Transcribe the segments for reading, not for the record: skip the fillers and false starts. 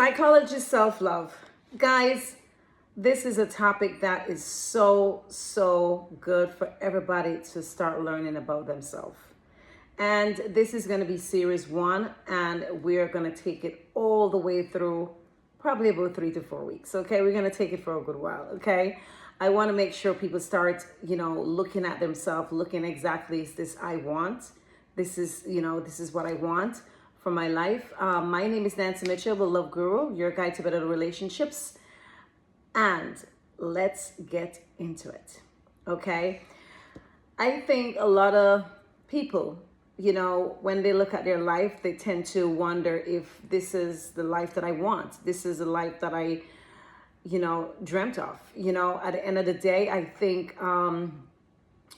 Psychology, self-love. Guys, this is a topic that is so good for everybody to start learning about themselves. And this is going to be series 1, and we're going to take it all the way through probably about 3 to 4 weeks. Okay, we're going to take it for a good while. Okay, I want to make sure people start, looking at themselves, looking exactly, is this I want? This is, this is what I want for my life. My name is Nancy Mitchell, the Love Guru, your guide to better relationships. And let's get into it. Okay, I think a lot of people, when they look at their life, they tend to wonder if this is the life that I want. This is the life that I, dreamt of. At the end of the day, I think,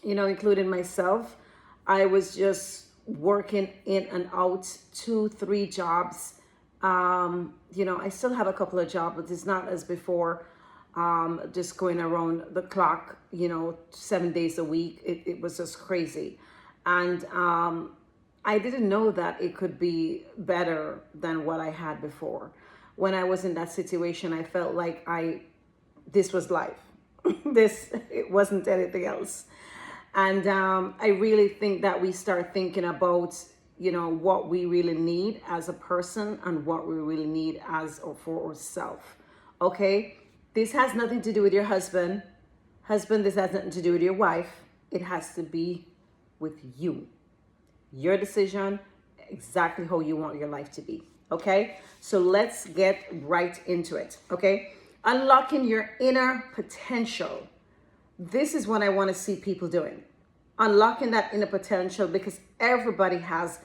including myself, I was just working in and out 2-3 jobs. I still have a couple of jobs, but it's not as before. Just going around the clock, 7 days a week. It was just crazy. And I didn't know that it could be better than what I had before. When I was in that situation, I felt like this was life. It wasn't anything else. And I really think that we start thinking about, what we really need as a person and what we really need as or for ourselves. Okay? This has nothing to do with your husband. Husband, this has nothing to do with your wife. It has to be with you. Your decision, exactly how you want your life to be. Okay? So let's get right into it. Okay? Unlocking your inner potential. This is what I want to see people doing. Unlocking that inner potential, because everybody has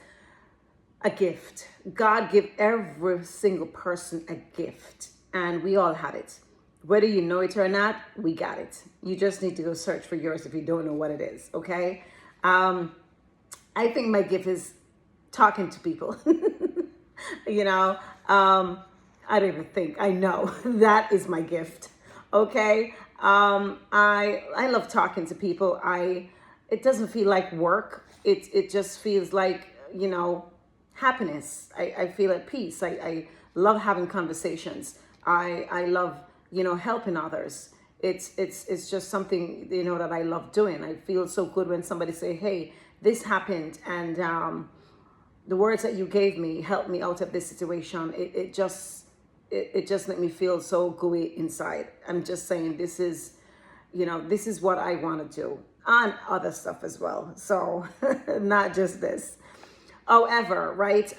a gift. God gave every single person a gift, and we all have it. Whether you know it or not, we got it. You just need to go search for yours if you don't know what it is, okay? I think my gift is talking to people. I don't even think. I know that is my gift, okay? I love talking to people. It doesn't feel like work. It just feels like, happiness. I feel at peace. I love having conversations. I love helping others. It's just something, that I love doing. I feel so good when somebody say, hey, this happened, and the words that you gave me helped me out of this situation. It just made me feel so gooey inside. I'm just saying, this is what I want to do, and other stuff as well. So not just this. However, right,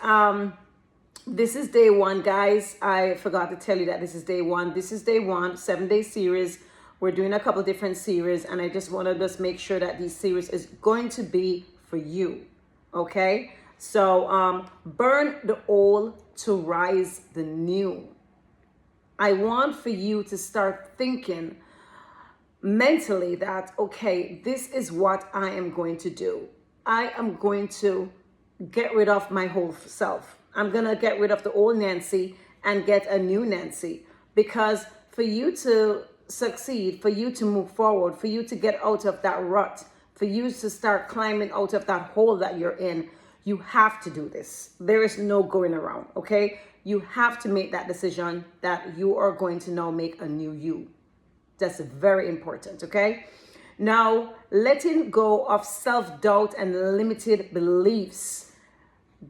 this is day 1, guys. I forgot to tell you that this is day 1. This is day 1, 7-day series. We're doing a couple different series, and I just want to just make sure that this series is going to be for you. Okay? So burn the old to rise the new. I want for you to start thinking mentally that, okay, this is what I am going to do. I am going to get rid of my whole self. I'm going to get rid of the old Nancy and get a new Nancy. Because for you to succeed, for you to move forward, for you to get out of that rut, for you to start climbing out of that hole that you're in, you have to do this. There is no going around, okay? You have to make that decision that you are going to now make a new you. That's very important, okay? Now, letting go of self-doubt and limited beliefs.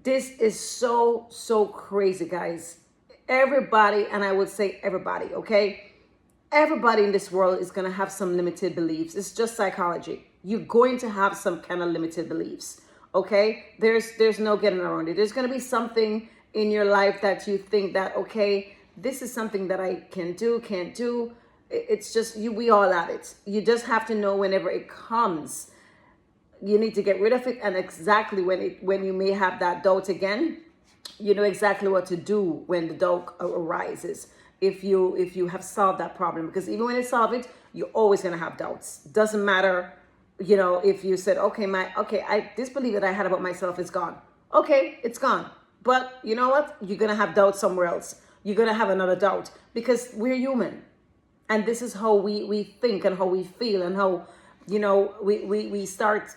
This is so crazy, guys. Everybody, and I would say everybody, okay? Everybody in this world is going to have some limited beliefs. It's just psychology. You're going to have some kind of limited beliefs, okay? There's no getting around it. There's going to be something in your life that you think that, okay, this is something that I can do, can't do. It's just we all at it. You just have to know whenever it comes, you need to get rid of it, and exactly when you may have that doubt again, you know exactly what to do when the doubt arises. If you have solved that problem, because even when you solve it, you're always gonna have doubts. Doesn't matter, if you said, okay, this belief that I had about myself is gone. Okay, it's gone. But you know what? You're gonna have doubt somewhere else. You're gonna have another doubt, because we're human. And this is how we think and how we feel, and how, we start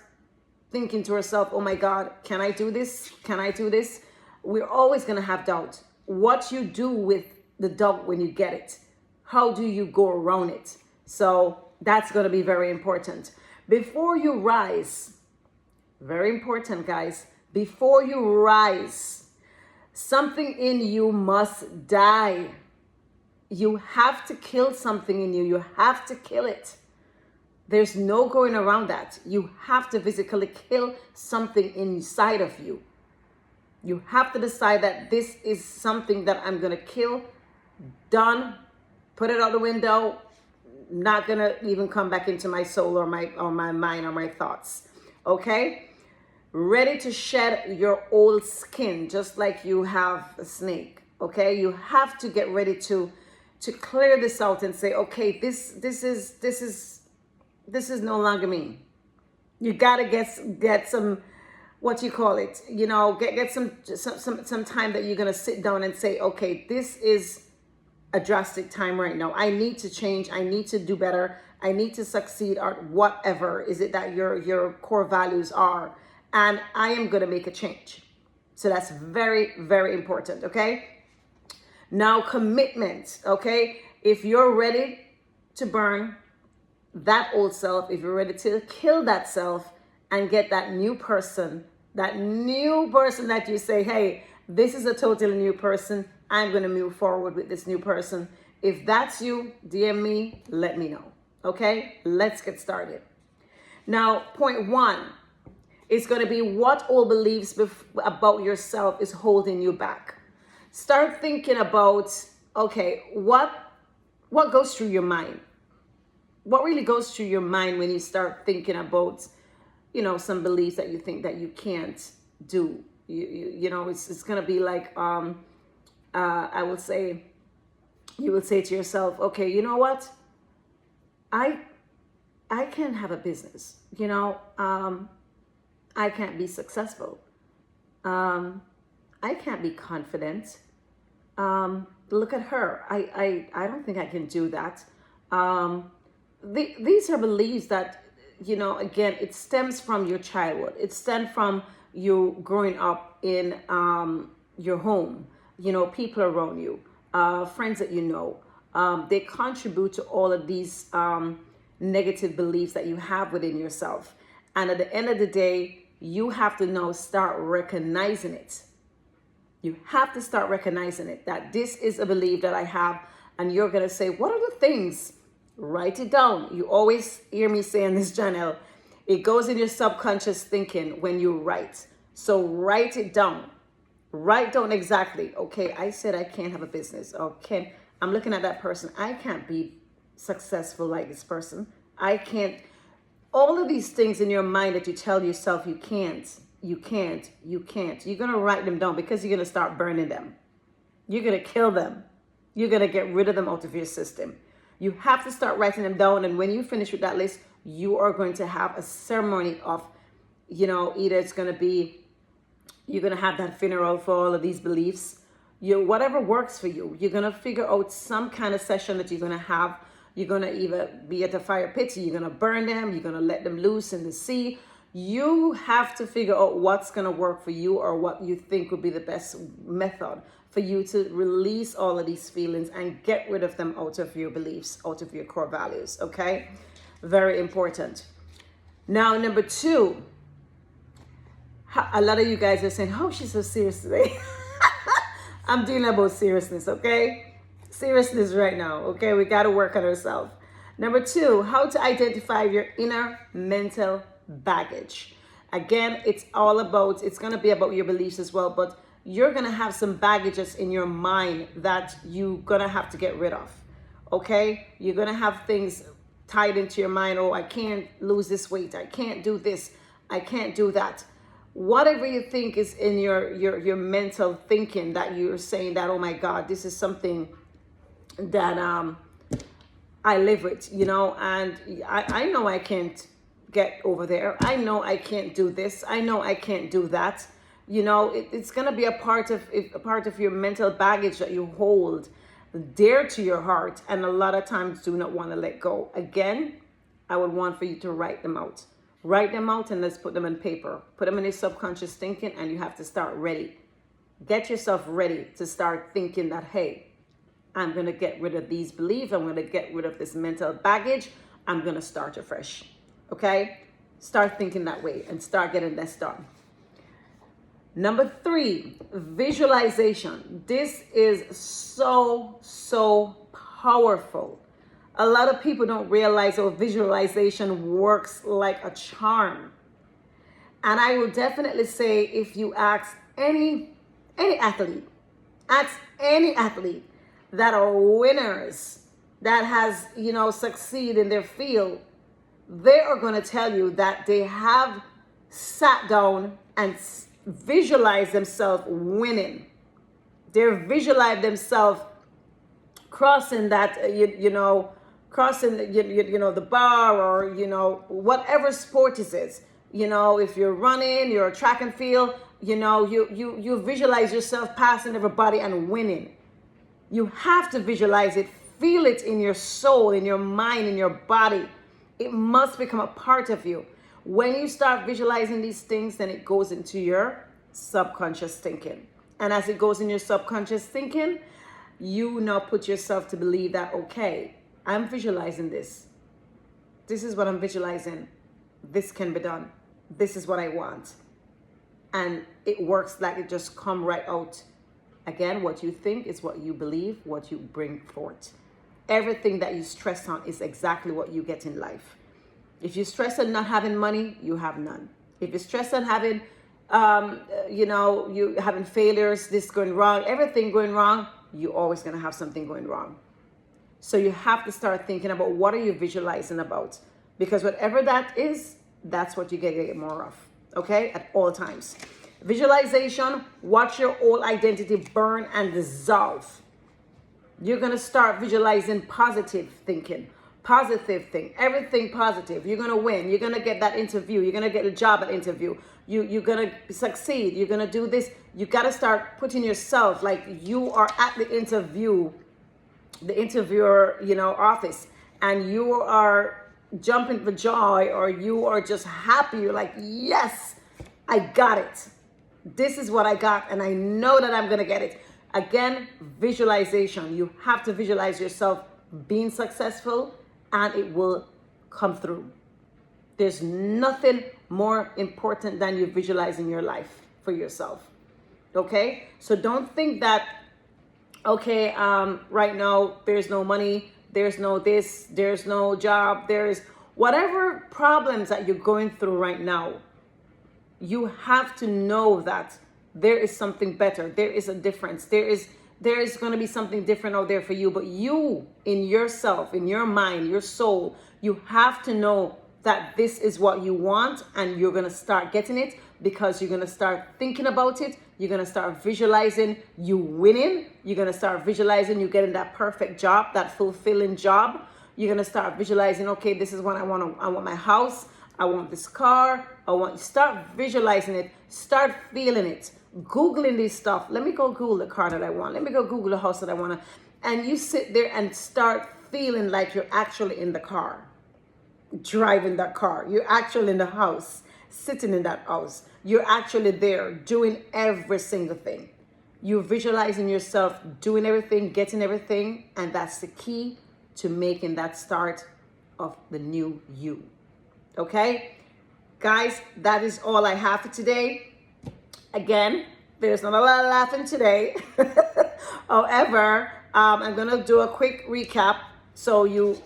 thinking to ourselves, oh my God, can I do this? Can I do this? We're always going to have doubt. What you do with the doubt when you get it? How do you go around it? So that's going to be very important. Before you rise, very important, guys, before you rise, something in you must die. You have to kill something in you. You have to kill it. There's no going around that. You have to physically kill something inside of you. You have to decide that this is something that I'm going to kill. Done. Put it out the window. Not going to even come back into my soul or my mind or my thoughts. Okay? Ready to shed your old skin, just like you have a snake. Okay? You have to get ready to clear this out and say, okay, this is no longer me. You gotta get some, what you call it, get some time that you're gonna sit down and say, okay, this is a drastic time right now. I need to change. I need to do better. I need to succeed at whatever is it that your core values are, and I am gonna make a change. So that's very, very important. Okay. Now, commitment. Okay, if you're ready to burn that old self, if you're ready to kill that self and get that new person that you say, hey, this is a totally new person. I'm going to move forward with this new person. If that's you, DM me, let me know. Okay, let's get started. Now, point 1 is going to be what old beliefs about yourself is holding you back. Start thinking about, okay, what goes through your mind? What really goes through your mind when you start thinking about, some beliefs that you think that you can't do? It's going to be like, I will say, you will say to yourself, okay, you know what? I can't have a business. I can't be successful. I can't be confident. Look at her. I don't think I can do that. These are beliefs that, again, it stems from your childhood. It stems from you growing up in your home, people around you, friends that you know. They contribute to all of these negative beliefs that you have within yourself. And at the end of the day, you have to now start recognizing it. You have to start recognizing it, that this is a belief that I have. And you're going to say, what are the things? Write it down. You always hear me saying this, Janelle. It goes in your subconscious thinking when you write. So write it down. Write down exactly. Okay, I said I can't have a business. Okay, I'm looking at that person. I can't be successful like this person. I can't. All of these things in your mind that you tell yourself you can't. You're going to write them down, because you're going to start burning them. You're going to kill them. You're going to get rid of them out of your system. You have to start writing them down. And when you finish with that list, you are going to have a ceremony of, either it's going to be, you're going to have that funeral for all of these beliefs. Whatever works for you. You're going to figure out some kind of session that you're going to have. You're going to either be at the fire pit, you're going to burn them, you're going to let them loose in the sea. You have to figure out what's going to work for you, or what you think would be the best method for you to release all of these feelings and get rid of them out of your beliefs, out of your core values. Okay? Very important. Now, number 2, a lot of you guys are saying, oh, she's so serious today. I'm dealing about seriousness, okay? Seriousness right now, okay? We got to work on ourselves. Number 2, how to identify your inner mental baggage. Again, it's going to be about your beliefs as well, but you're going to have some baggages in your mind that you're going to have to get rid of. Okay? You're going to have things tied into your mind. Oh, I can't lose this weight. I can't do this. I can't do that. Whatever you think is in your mental thinking, that you're saying that, oh my God, this is something that I live with, and I know I can't get over there. I know I can't do this. I know I can't do that. It's going to be a part of your mental baggage that you hold dear to your heart, and a lot of times do not want to let go. Again, I would want for you to write them out. Write them out, and let's put them on paper. Put them in your subconscious thinking, and you have to start ready. Get yourself ready to start thinking that, hey, I'm going to get rid of these beliefs. I'm going to get rid of this mental baggage. I'm going to start afresh. Okay? Start thinking that way and start getting this done. Number 3, visualization. This is so powerful. A lot of people don't realize how visualization works like a charm. And I will definitely say, if you ask any athlete, that are winners, that has, succeed in their field, they are going to tell you that they have sat down and visualized themselves winning. They visualize themselves crossing that, crossing, the bar, or, whatever sport it is. If you're running, you're a track and field, you visualize yourself passing everybody and winning. You have to visualize it, feel it in your soul, in your mind, in your body. It must become a part of you. When you start visualizing these things, then it goes into your subconscious thinking. And as it goes in your subconscious thinking, you now put yourself to believe that, okay, I'm visualizing this. This is what I'm visualizing. This can be done. This is what I want. And it works like it just come right out. Again, what you think is what you believe, what you bring forth. Everything that you stress on is exactly what you get in life. If you stress on not having money, you have none. If you stress on having, you having failures, this going wrong, everything going wrong, you're always going to have something going wrong. So you have to start thinking about, what are you visualizing about? Because whatever that is, that's what you get more of. Okay? At all times. Visualization, watch your old identity burn and dissolve. You're going to start visualizing positive thinking, everything positive. You're going to win. You're going to get that interview. You're going to get a job at interview. You're going to succeed. You're going to do this. You got to start putting yourself like you are at the interviewer, office, and you are jumping for joy, or you are just happy. You're like, yes, I got it. This is what I got, and I know that I'm going to get it. Again, visualization. You have to visualize yourself being successful, and it will come through. There's nothing more important than you visualizing your life for yourself. Okay? So don't think that, okay, right now there's no money, there's no this, there's no job, there's whatever problems that you're going through right now. You have to know that there is something better. There is a difference. There is going to be something different out there for you. But you, in yourself, in your mind, your soul, you have to know that this is what you want, and you're going to start getting it because you're going to start thinking about it. You're going to start visualizing you winning. You're going to start visualizing you getting that perfect job, that fulfilling job. You're going to start visualizing, okay, this is what I want. I want my house. I want this car. Start visualizing it. Start feeling it. Googling this stuff. Let me go Google the car that I want. Let me go Google the house that I want. And you sit there and start feeling like you're actually in the car, driving that car. You're actually in the house, sitting in that house. You're actually there doing every single thing. You're visualizing yourself doing everything, getting everything. And that's the key to making that start of the new you. Okay? Guys, that is all I have for today. Again, there's not a lot of laughing today. However, I'm going to do a quick recap so you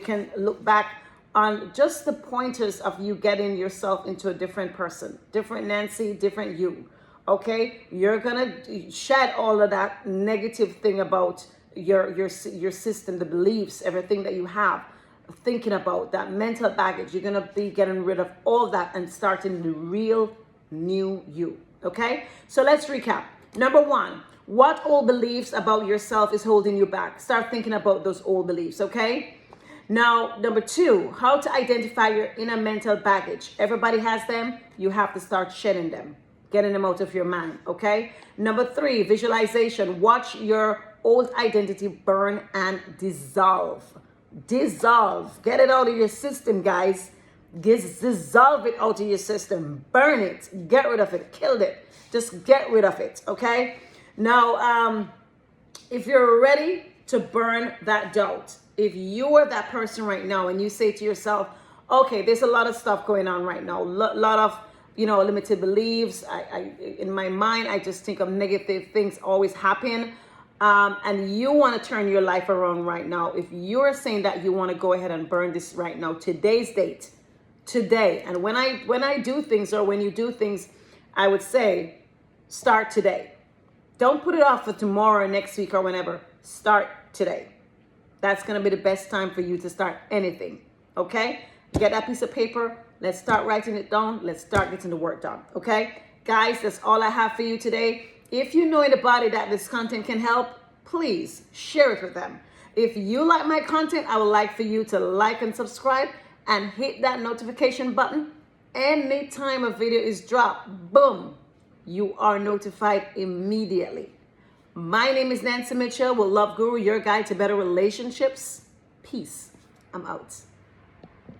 can look back on just the pointers of you getting yourself into a different person, different Nancy, different you. Okay? You're going to shed all of that negative thing about your system, the beliefs, everything that you have. Thinking about that mental baggage. You're going to be getting rid of all that and starting the real new you. Okay? So let's recap. Number 1, what old beliefs about yourself is holding you back? Start thinking about those old beliefs. Okay? Now, number 2, how to identify your inner mental baggage. Everybody has them. You have to start shedding them, getting them out of your mind. Okay? Number 3, visualization. Watch your old identity burn and dissolve. Dissolve. Get it out of your system, guys. Dissolve it out of your system. Burn it. Get rid of it. Kill it. Just get rid of it. Okay? Now, if you're ready to burn that doubt. If you are that person right now and you say to yourself, okay, there's a lot of stuff going on right now, lot of, limited beliefs. In my mind, I just think of negative things always happen. And you want to turn your life around right now. If you're saying that you want to go ahead and burn this right now, today's date, today. And when I do things, or when you do things, I would say, start today. Don't put it off for tomorrow or next week or whenever. Start today. That's going to be the best time for you to start anything. Okay? Get that piece of paper. Let's start writing it down. Let's start getting the work done. Okay? Guys, that's all I have for you today. If you know anybody that this content can help, please share it with them. If you like my content, I would like for you to like and subscribe and hit that notification button. Anytime a video is dropped, boom, you are notified immediately. My name is Nancy Mitchell with Love Guru, your guide to better relationships. Peace. I'm out.